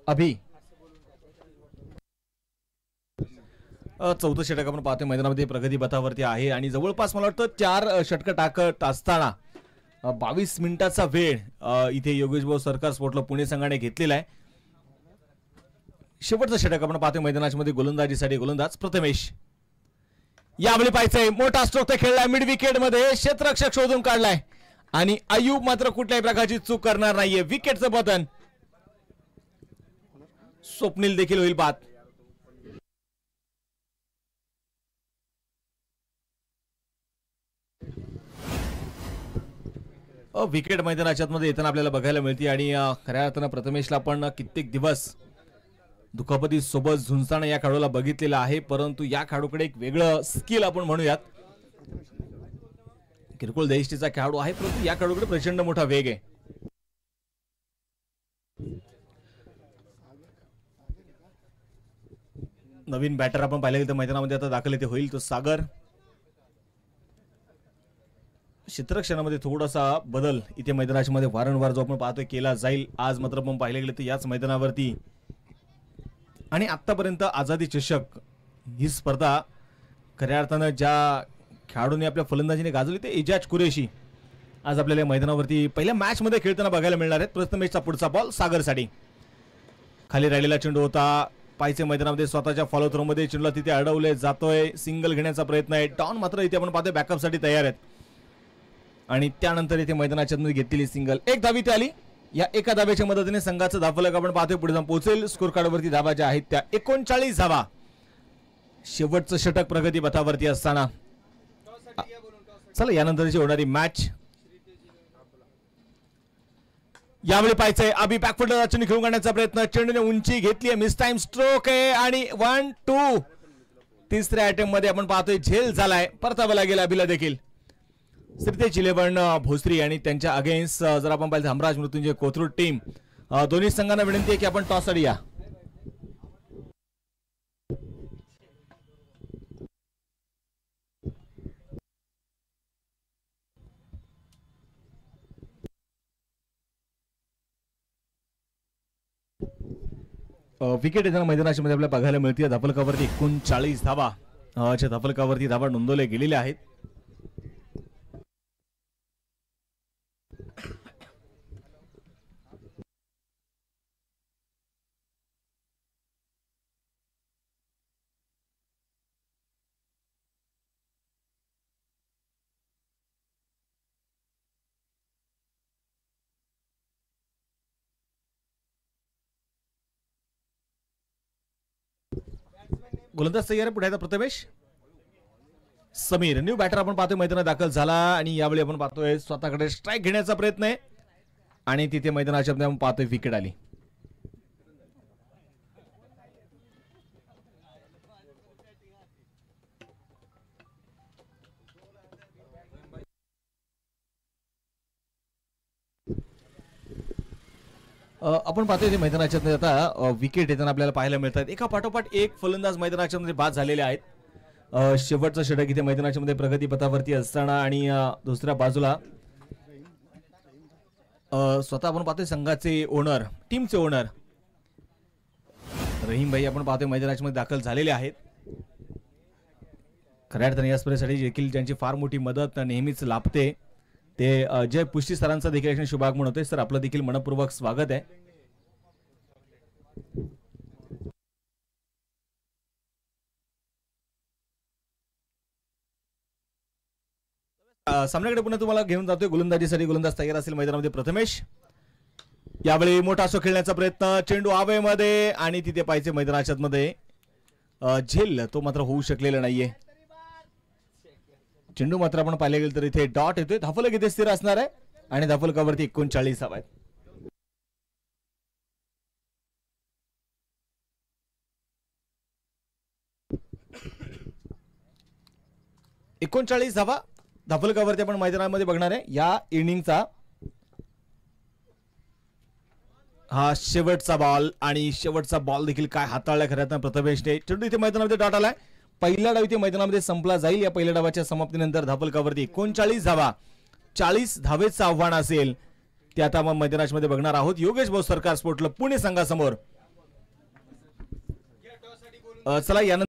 अभि चौथं षटक आपण पाहतोय मैदानामध्ये प्रगती पथावरती आहे आणि जवळपास मला वाटतं 4 षटकं टाकत असताना 22 मिनिटाचा वेळ इथे योगेश भाऊ सरकार स्पोर्टला पुणे संघाने घेतलेला आहे। शेवटचं षटक आपण पाहतोय मैदानामध्ये गोलंदाजीसाठी गोलंदाज प्रथमेश यावेळी पाहायचंय मोठा स्ट्रोक तर खेळलाय मिड विकेट मध्ये क्षेत्ररक्षक शोधून काढलाय आणि अयूब मात्र कुठल्याही प्रकारची चूक करणार नाहीये। विकेटचं पतन स्वप्नील देखील होईल बाद। विकेट मैदानाच्या मध्ये येताना आपल्याला बघायला मिळते आणि खऱ्या अर्थानं प्रथमेशला पण कित्येक दिवस दुखापती सोबत झुंजताना या खेळाडूला बघितलेला आहे, परंतु या खेळाडूकडे एक वेगळं स्किल आपण म्हणूयात। किरकोळ देशटीचा खेळाडू आहे परंतु या खेळाडूकडे प्रचंड मोठा वेग आहे। नवीन बॅटर आपण पाहिलं तर मैदानामध्ये आता दाखल इथे होईल तो सागर। क्षेत्ररक्षणामध्ये थोडासा बदल इथे मैदानाच्या मध्ये वारंवार जो आपण पाहतोय केला जाईल। आज मात्र आपण पाहिले गेले तर याच मैदानावरती आणि आतापर्यंत आझादी चषक ही स्पर्धा खऱ्या अर्थानं ज्या खेळाडूंनी आपल्या फलंदाजीने गाजवली ते एजाज कुरेशी आज आपल्याला मैदानावरती पहिल्या मॅच मध्ये खेळताना बघायला मिळणार आहेत। प्रथमेशचा पुढचा बॉल सागरसाठी खाली राहिलेला चेंडू होता पायचे मैदानामध्ये स्वतःच्या फॉलो थ्रो मध्ये चेंडूला तिथे अडवले जातोय, सिंगल घेण्याचा प्रयत्न आहे। डॉन मात्र इथे आपण पाहतोय बॅकअप साठी तयार आहेत आणि त्यानंतर इथे मैदानाच्या मध्ये घेतलेली सिंगल एक धाव इथे आली। या एका धाब्याच्या मदतीने संघाचं धावफलक आपण पाहतोय पुढे जाऊन पोहोचेल। स्कोर कार्डवरती धावा ज्या आहेत त्या 39 धावा। शेवटचं षटक प्रगती पथावरती असताना चला यानंतरची होणारी मॅच यावेळी पाहायचंय अभि बॅकफुटला चेंडू खेळून काढण्याचा प्रयत्न, चेंडूने उंची घेतली आहे, मिस टाइम स्ट्रोक आहे आणि 1-2 तिसऱ्या अटेम्प्ट मध्ये आपण पाहतोय झेल झालाय, परतावा लागेल अभिला देखील। श्रीतेज 11 भोसरी आणि त्यांच्या अगेन्स्ट जर आपण पाहिलं हमराज मृत्युंजय कोथरूड टीम दोन्ही संघांना विनंती आहे की आपण टॉस साठी या। विकेट येताना मैदानाच्या मध्ये आपल्याला बघायला मिळते धाफलकावरती 39 धावा धाफलकावरती धावा नोंदवल्या गेलेल्या आहेत। गोलंदाज तयार आहे, पुढे प्रथमेश समीर न्यू बॅटर आपण पाहतोय मैदानात दाखल झाला आणि यावेळी आपण पाहतोय स्वतःकडे स्ट्राइक घेण्याचा प्रयत्न आहे आणि तिथे मैदानाच्या मध्ये आपण पाहतोय विकेट आली। आपण पाहतोय मैदानाच्या मध्ये आता विकेट येताना आपल्याला पाहायला मिळतात एका पाठोपाठ एक फलंदाज मैदानाच्या मध्ये बाद झालेले आहेत। शेवटचं षटक इथे मैदानाच्या मध्ये प्रगती पथावरती असताना आणि दुसऱ्या बाजूला स्वतः आपण पाहतोय संघाचे ओनर टीमचे ओनर रहीम भाई आपण पाहतोय मैदानाच्या मध्ये दाखल झालेले आहेत। खऱ्या अर्थाने या स्पर्धेसाठी देखील ज्यांची फार मोठी मदत नेहमीच लाभते ते जय पुष्टी सरांचा देखील शुभागमन होते। सर आपलं देखील मनपूर्वक स्वागत आहे। सामन्याकडे पुन्हा तुम्हाला घेऊन जातोय गोलंदाजीसाठी गोलंदाज तयार असेल मैदानामध्ये प्रथमेश। यावेळी मोठा असो खेळण्याचा प्रयत्न, चेंडू हवेमध्ये आणि तिथे पाहिजे मैदानाच्या मध्ये झेल तो मात्र होऊ शकलेला नाहीये। चेंडू मात्र आपण पाहिले गेलं तर इथे डॉट येतोय, धाफलक इथे स्थिर असणार आहे आणि धाफलकावरती 39 धावा आहेत। 39 धावा धाफलकावरती आपण मैदानामध्ये बघणार आहे। या इनिंगचा हा शेवटचा बॉल आणि शेवटचा बॉल देखील काय हाताळला खऱ्या प्रथमेशने। चेंडू इथे मैदानामध्ये डॉट आलाय, पहिला डाव इथे मैदानामध्ये संपला जाईल। या पहिल्या डावाच्या समाप्तीनंतर धाफलकावरती 39 धावा, 40 धावेचं आव्हान असेल ते आता आपण मैदानामध्ये बघणार आहोत। योगेश भाऊ सरकार स्पोर्टला पुणे संघासमोर चला यानंतर